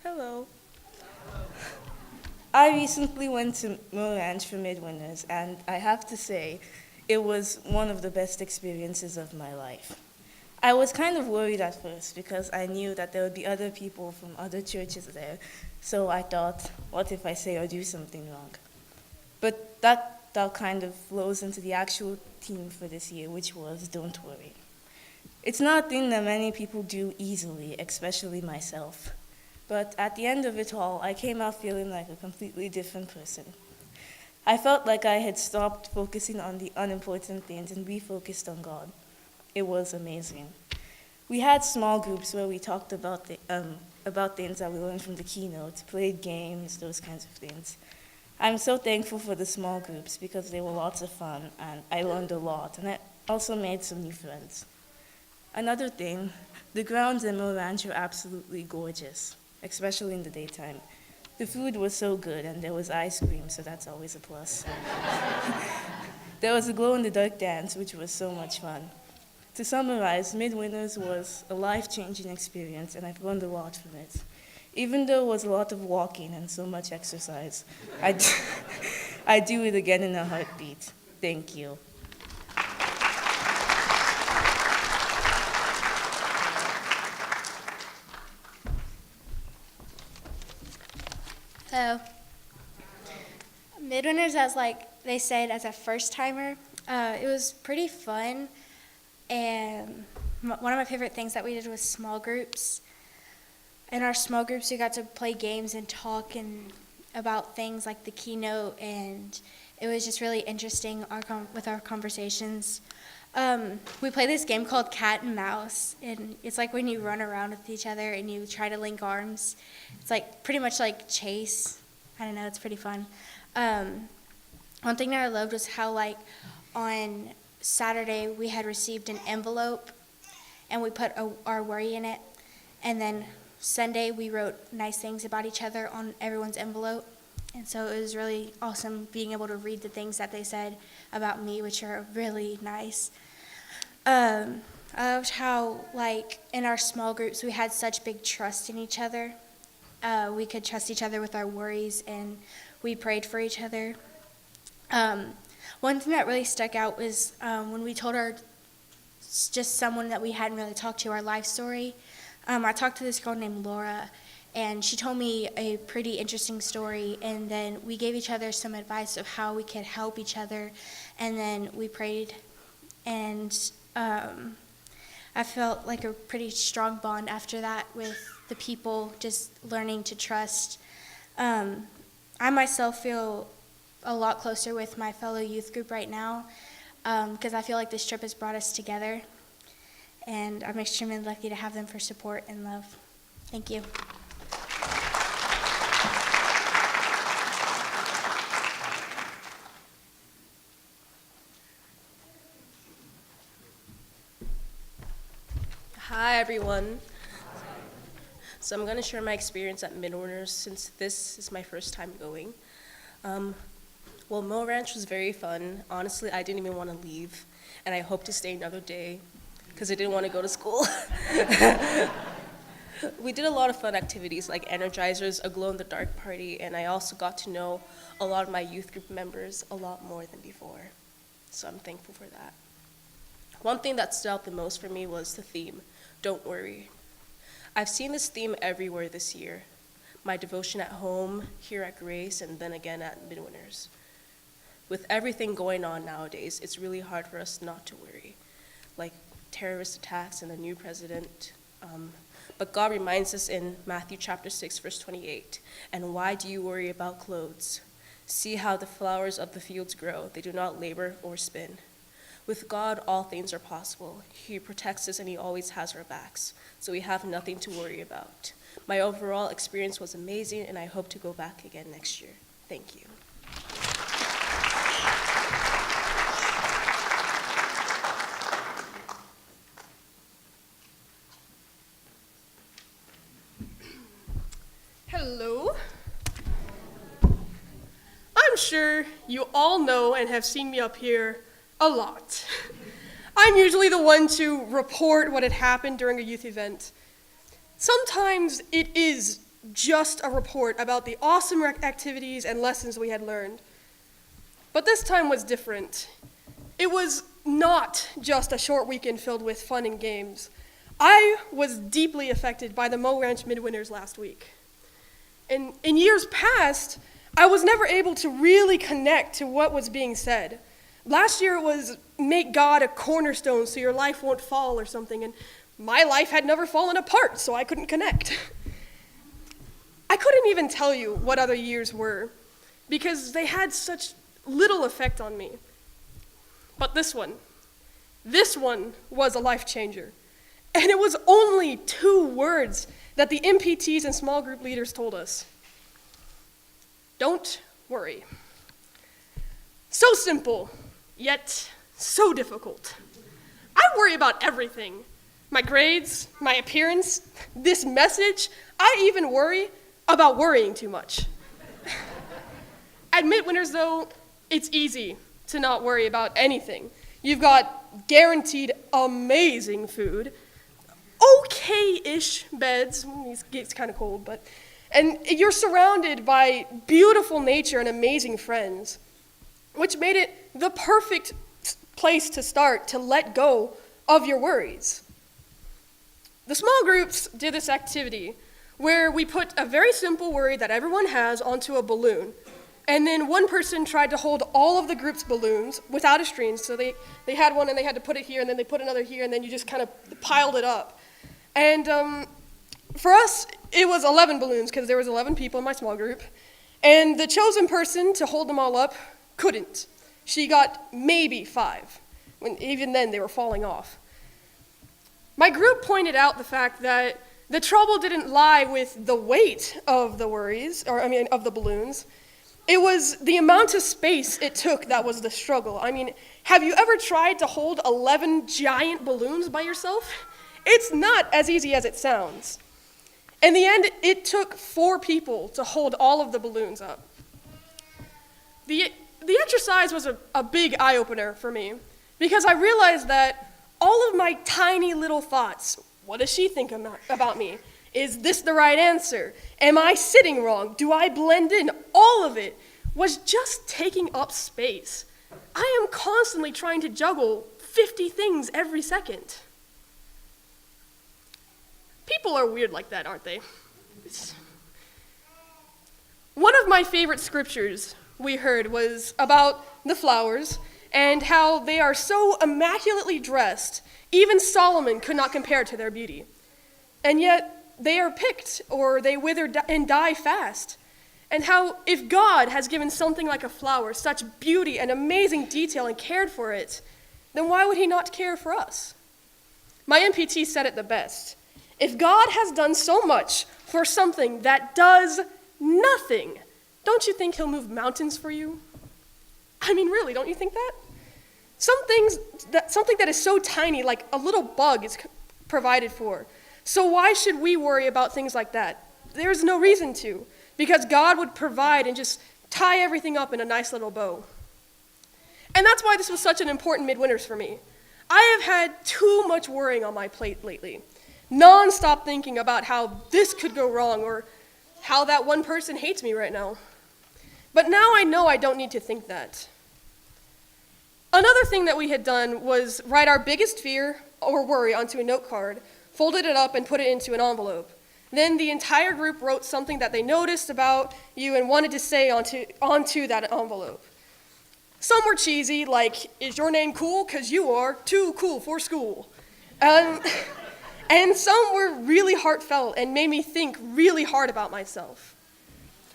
Hello. I recently went to Mill Ranch for Midwinters, and I have to say, it was one of the best experiences of my life. I was kind of worried at first because I knew that there would be other people from other churches there, so I thought, what if I say or do something wrong? But that kind of flows into the actual theme for this year, which was Don't Worry. It's not a thing that many people do easily, especially myself. But at the end of it all, I came out feeling like a completely different person. I felt like I had stopped focusing on the unimportant things and refocused on God. It was amazing. We had small groups where we talked about things that we learned from the keynote, played games, those kinds of things. I'm so thankful for the small groups because they were lots of fun and I learned a lot, and I also made some new friends. Another thing, the grounds in Mill Ranch are absolutely gorgeous, especially in the daytime. The food was so good, and there was ice cream, so that's always a plus. There was a glow-in-the-dark dance, which was so much fun. To summarize, Midwinters was a life-changing experience, and I've learned a lot from it. Even though it was a lot of walking and so much exercise, I'd do it again in a heartbeat. Thank you. So, Midwinters, as like they said, as a first timer, it was pretty fun. And one of my favorite things that we did was small groups. In our small groups, we got to play games and talk and about things like the keynote, and it was just really interesting with our conversations. We play this game called Cat and Mouse, and it's like when you run around with each other and you try to link arms. It's like pretty much like chase. I don't know, it's pretty fun. One thing that I loved was how like on Saturday we had received an envelope and we put our worry in it, and then Sunday we wrote nice things about each other on everyone's envelope. And so it was really awesome being able to read the things that they said about me, which are really nice. I loved how, like, in our small groups, we had such big trust in each other. We could trust each other with our worries, and we prayed for each other. One thing that really stuck out was when we told just someone that we hadn't really talked to, our life story. I talked to this girl named Laura, and she told me a pretty interesting story, and then we gave each other some advice of how we could help each other, and then we prayed, and I felt like a pretty strong bond after that with the people, just learning to trust. I myself feel a lot closer with my fellow youth group right now because I feel like this trip has brought us together, and I'm extremely lucky to have them for support and love. Thank you. Hi, everyone. So I'm going to share my experience at Midwinters since this is my first time going. Well, Mill Ranch was very fun. Honestly, I didn't even want to leave, and I hope to stay another day because I didn't want to go to school. We did a lot of fun activities like Energizers, a glow-in-the-dark party, and I also got to know a lot of my youth group members a lot more than before. So I'm thankful for that. One thing that stood out the most for me was the theme, Don't Worry. I've seen this theme everywhere this year. My devotion at home, here at Grace, and then again at Midwinters. With everything going on nowadays, it's really hard for us not to worry, like terrorist attacks and the new president. But God reminds us in Matthew chapter 6, verse 28, "And why do you worry about clothes? See how the flowers of the fields grow. They do not labor or spin." With God, all things are possible. He protects us and he always has our backs, so we have nothing to worry about. My overall experience was amazing, and I hope to go back again next year. Thank you. Hello. I'm sure you all know and have seen me up here a lot. I'm usually the one to report what had happened during a youth event. Sometimes it is just a report about the awesome activities and lessons we had learned. But this time was different. It was not just a short weekend filled with fun and games. I was deeply affected by the Mo Ranch Midwinters last week. In years past, I was never able to really connect to what was being said. Last year it was make God a cornerstone so your life won't fall or something, and my life had never fallen apart, so I couldn't connect. I couldn't even tell you what other years were because they had such little effect on me. But this one was a life changer. And it was only 2 words that the MPTs and small group leaders told us. Don't worry. So simple, yet so difficult. I worry about everything. My grades, my appearance, this message. I even worry about worrying too much. At Midwinters, though, it's easy to not worry about anything. You've got guaranteed amazing food, okay-ish beds, it gets kind of cold, and you're surrounded by beautiful nature and amazing friends, which made it the perfect place to start to let go of your worries. The small groups did this activity where we put a very simple worry that everyone has onto a balloon, and then one person tried to hold all of the group's balloons without a string, so they had one and they had to put it here, and then they put another here, and then you just kind of piled it up. And for us, it was 11 balloons because there was 11 people in my small group. And the chosen person to hold them all up couldn't. She got maybe 5. Even then, they were falling off. My group pointed out the fact that the trouble didn't lie with the weight of the worries, of the balloons. It was the amount of space it took that was the struggle. Have you ever tried to hold 11 giant balloons by yourself? It's not as easy as it sounds. In the end, it took 4 people to hold all of the balloons up. The exercise was a big eye-opener for me because I realized that all of my tiny little thoughts, what does she think about me? Is this the right answer? Am I sitting wrong? Do I blend in? All of it was just taking up space. I am constantly trying to juggle 50 things every second. People are weird like that, aren't they? One of my favorite scriptures we heard was about the flowers and how they are so immaculately dressed, even Solomon could not compare to their beauty. And yet they are picked or they wither and die fast. And how if God has given something like a flower such beauty and amazing detail and cared for it, then why would he not care for us? My MPT said it the best. If God has done so much for something that does nothing, don't you think he'll move mountains for you? Really, don't you think that? Something that is so tiny, like a little bug, is provided for. So why should we worry about things like that? There's no reason to, because God would provide and just tie everything up in a nice little bow. And that's why this was such an important midwinters for me. I have had too much worrying on my plate lately. Non-stop thinking about how this could go wrong or how that one person hates me right now. But now I know I don't need to think that. Another thing that we had done was write our biggest fear or worry onto a note card, folded it up and put it into an envelope. Then the entire group wrote something that they noticed about you and wanted to say onto that envelope. Some were cheesy, like, is your name cool? 'Cause you are too cool for school. And some were really heartfelt and made me think really hard about myself.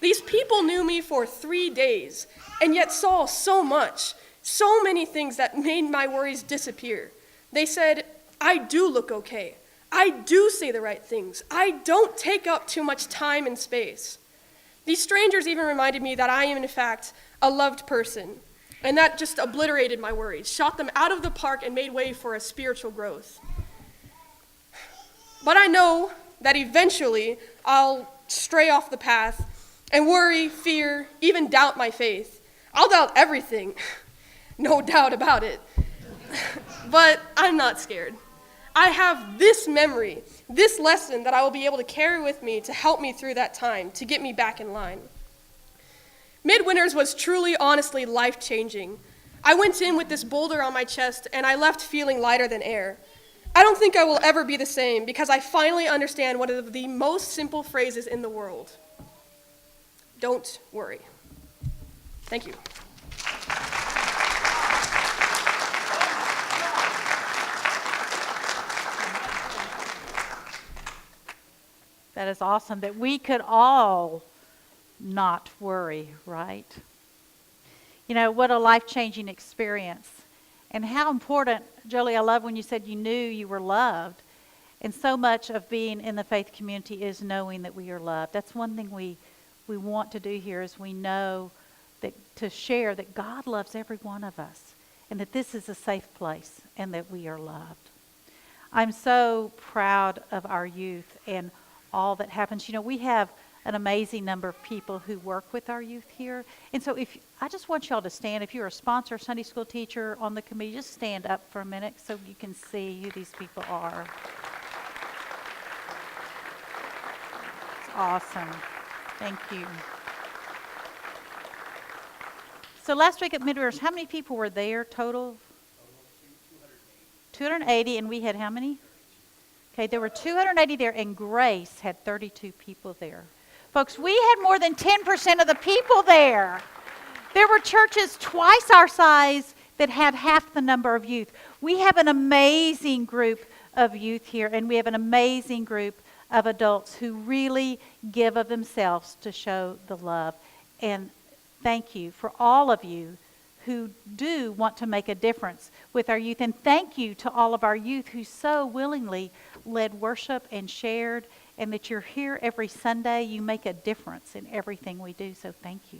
These people knew me for 3 days and yet saw so much, so many things that made my worries disappear. They said, I do look okay. I do say the right things. I don't take up too much time and space. These strangers even reminded me that I am, in fact, a loved person. And that just obliterated my worries, shot them out of the park, and made way for a spiritual growth. But I know that eventually I'll stray off the path and worry, fear, even doubt my faith. I'll doubt everything, no doubt about it. But I'm not scared. I have this memory, this lesson that I will be able to carry with me to help me through that time, to get me back in line. Midwinters was truly, honestly, life-changing. I went in with this boulder on my chest, and I left feeling lighter than air. I don't think I will ever be the same because I finally understand one of the most simple phrases in the world. Don't worry. Thank you. That is awesome that we could all not worry, right? You know, what a life-changing experience. And how important, Jolie, I love when you said you knew you were loved. And so much of being in the faith community is knowing that we are loved. That's one thing we want to do here is we know that to share that God loves every one of us and that this is a safe place and that we are loved. I'm so proud of our youth and all that happens. You know, we have an amazing number of people who work with our youth here. And so I just want y'all to stand. If you're a sponsor, Sunday school teacher on the committee, just stand up for a minute so you can see who these people are. It's awesome. Thank you. So last week at Midwinters, how many people were there total? 280, and we had how many? Okay, there were 280 there, and Grace had 32 people there. Folks, we had more than 10% of the people there. There were churches twice our size that had half the number of youth. We have an amazing group of youth here, and we have an amazing group of adults who really give of themselves to show the love. And thank you for all of you who do want to make a difference with our youth. And thank you to all of our youth who so willingly led worship and shared, and that you're here every Sunday. You make a difference in everything we do, so thank you.